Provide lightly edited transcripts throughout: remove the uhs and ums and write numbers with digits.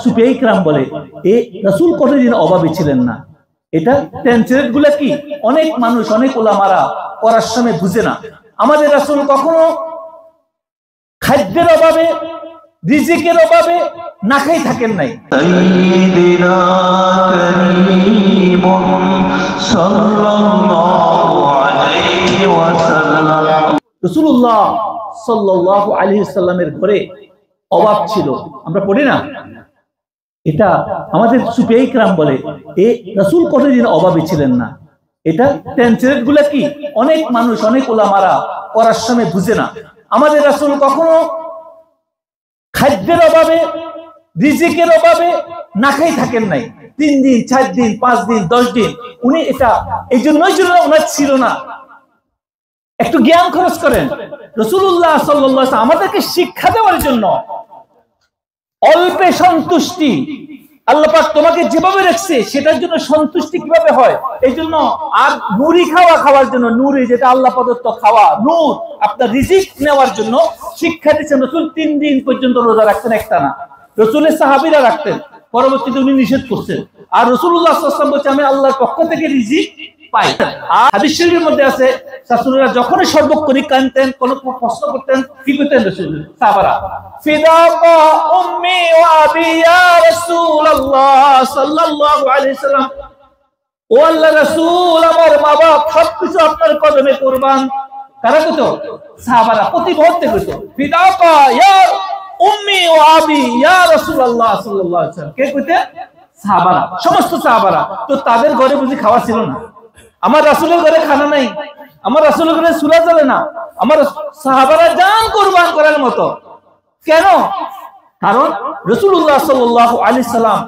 সুফিয়ায়ে কেরাম বলে এই রাসূল কোনদিন অভাবী ছিলেন না। এটা ট্রান্সলেট গুলা কি অনেক মানুষ অনেক উলামারা পড়ার সময় বুঝে না। আমাদের রাসূল কখনো খাদ্যের অভাবে রিজিকের অভাবে না খাই থাকেন নাই। সাইয়্যিদিনা কারীমুন সাল্লাল্লাহু আলাইহি ওয়াসাল্লাম, রাসূলুল্লাহ সাল্লাল্লাহু আলাইহি ওয়াসাল্লামের ঘরে অভাব ছিল, আমরা পড়ি না? এটা আমাদের সুফিয়ায়ে কেরাম বলে এই রাসূল কোনদিন অভাবী ছিলেন না। এটা ট্রান্সলেট গুলা কি অনেক মানুষ অনেক উলামারা পড়ার সময় বুঝে না। আমাদের রাসূল কখনো খাদ্যের অভাবে রিজিকের অভাবে না খাই থাকেন নাই। 3 দিন 4 দিন 5 দিন 10 দিন উনি এটা এই জন্যই ওনার ছিল না। একটু জ্ঞান খরচ করেন। রাসূলুল্লাহ সাল্লাল্লাহু আলাইহি ওয়াসাল্লাম আমাদেরকে শিক্ষা দেওয়ার জন্য অল্পে সন্তুষ্টি, আল্লাহ পাক তোমাকে যেভাবে রাখছে সেটার জন্য সন্তুষ্টি কিভাবে হয় এই জন্য, আর নুরি খাওয়ার জন্য, নুরি যেটা আল্লাহ প্রদত্ত খাওয়া নূর, আপনার রিজিক নেওয়ার জন্য শিক্ষা দিচ্ছেন। রাসূল 3 দিন পর্যন্ত রোজা রাখতেন একটানা। রাসূলের সাহাবীরা রাখতেন, পরবর্তীতে উনি নিষেধ করছেন। আর রাসূলুল্লাহ সাল্লাল্লাহু আলাইহি ওয়াসাল্লাম বলছে আমি আল্লাহর পক্ষ থেকে রিজিক পাই। আর হাদিস শরীফের মধ্যে আছে রাসূলরা যখনই সর্বক্ষণিক কাঁদতেন, কোন প্রশ্ন করতেন, কি করতেন রাসূল সাহাবারা? ফিদাকা উম্মি ওয়া আবি ইয়া রাসূলুল্লাহ সাল্লাল্লাহু আলাইহি ওয়াসাল্লাম, ও আল্লাহর রাসূল আমার মা বাপ সবকিছু আপনার কদমে কুরবান। কারা কইতো? সাহাবারা প্রতি মুহূর্তে কইতো ফিদাকা ইয়া উম্মি ওয়া আবি ইয়া রাসূলুল্লাহ সাল্লাল্লাহু আলাইহি ওয়াসাল্লাম। কে কইতেন? সাহাবারা, সমস্ত সাহাবারা। তো তাদের ঘরে বুঝি খাওয়া ছিল না? আমার রাসূলের ঘরে খানা নাই, আমার রাসূলের ঘরে চুলা জ্বলে না, আমার সাহাবারা জান কুরবান করার মতো। কেন? কারণ রাসূলুল্লাহ সাল্লাল্লাহু আলাইহি সাল্লাম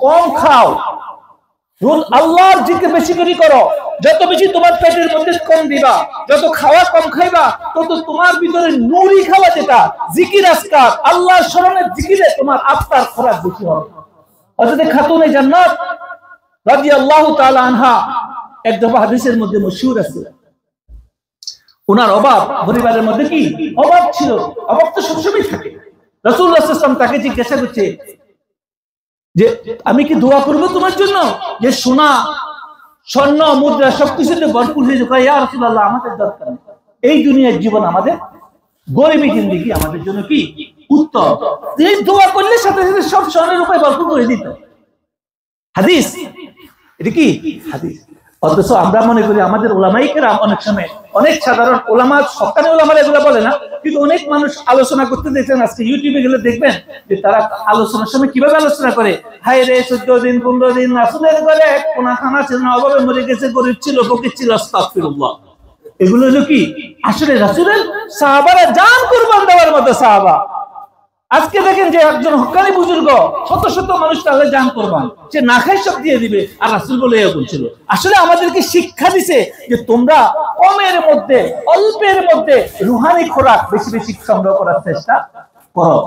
কম খাও, আল্লাহর জিকির বেশি করে করো, যত বেশি তোমার পেটের মধ্যে কম দিবা, যত খাওয়া কম খাইবা তত তোমার ভিতরে নূরি খাওয়া যেটা জিকির আজকার আল্লাহর স্মরণের জিকিরে তোমার আত্মার খোরাক বেশি হবে। হযরত খাতুনে জান্নাত রাদিয়াল্লাহু তাআলা আনহা এক দফা হাদিসের মধ্যে মশহুর আছে, ওনার অভাব, পরিবারের মধ্যে কি অভাব ছিল, অভাব তো সবসময় থাকে। রাসূলুল্লাহ সাল্লাল্লাহু আলাইহি ওয়াসাল্লাম তাকে জিজ্ঞাসা করছে যে আমি কি দোয়া করব তোমার জন্য যে সোনা স্বর্ণ মুদ্রা সবকিছুতে ভরপুর হয়ে যাবে? ইয়া রাসূলুল্লাহ আমাদের দরকার নেই, এই দুনিয়ার জীবন আমাদের, গরিবী জিন্দেগি আমাদের জন্য কি উত্তম। এই দোয়া করলে সাথে সাথে সব স্বর্ণের উপরে ভরপুর করে দিত। হাদিস, এটা কি হাদিস। অথচ আমরা মনে করি আমাদের উলামায়ে কেরাম অনেক সময়, অনেক সাধারণ উলামা, সরকারি উলামারা এগুলো বলে না, কিন্তু অনেক মানুষ আলোচনা করতে দেখছেন, আজকে ইউটিউবে গেলে দেখবেন যে তারা আলোচনার সময় কিভাবে আলোচনা করে, হায় রে 14 দিন 15 দিন রাসূলের ঘরে কোন খানা ছিল না, অভাবে মরে গেছে, গরিব ছিল, ফকির ছিল, আস্তাগফিরুল্লাহ। এগুলো হলো কি আসলে রাসূলের সাহাবারা জান কুরবান দেওয়ার মতো সাহাবা। আজকে দেখেন যে একজন হক্কানি বুজুর্গ শত শত মানুষ তাহলে জান কুরবান, সে না খাই সব দিয়ে দিবে, আর রাসূল বলে এরকম ছিল। আসলে আমাদেরকে শিক্ষা দিছে যে তোমরা কমের মধ্যে, অল্পের মধ্যে রুহানি খোরাক বেশি বেশি সংগ্রহ করার চেষ্টা করো।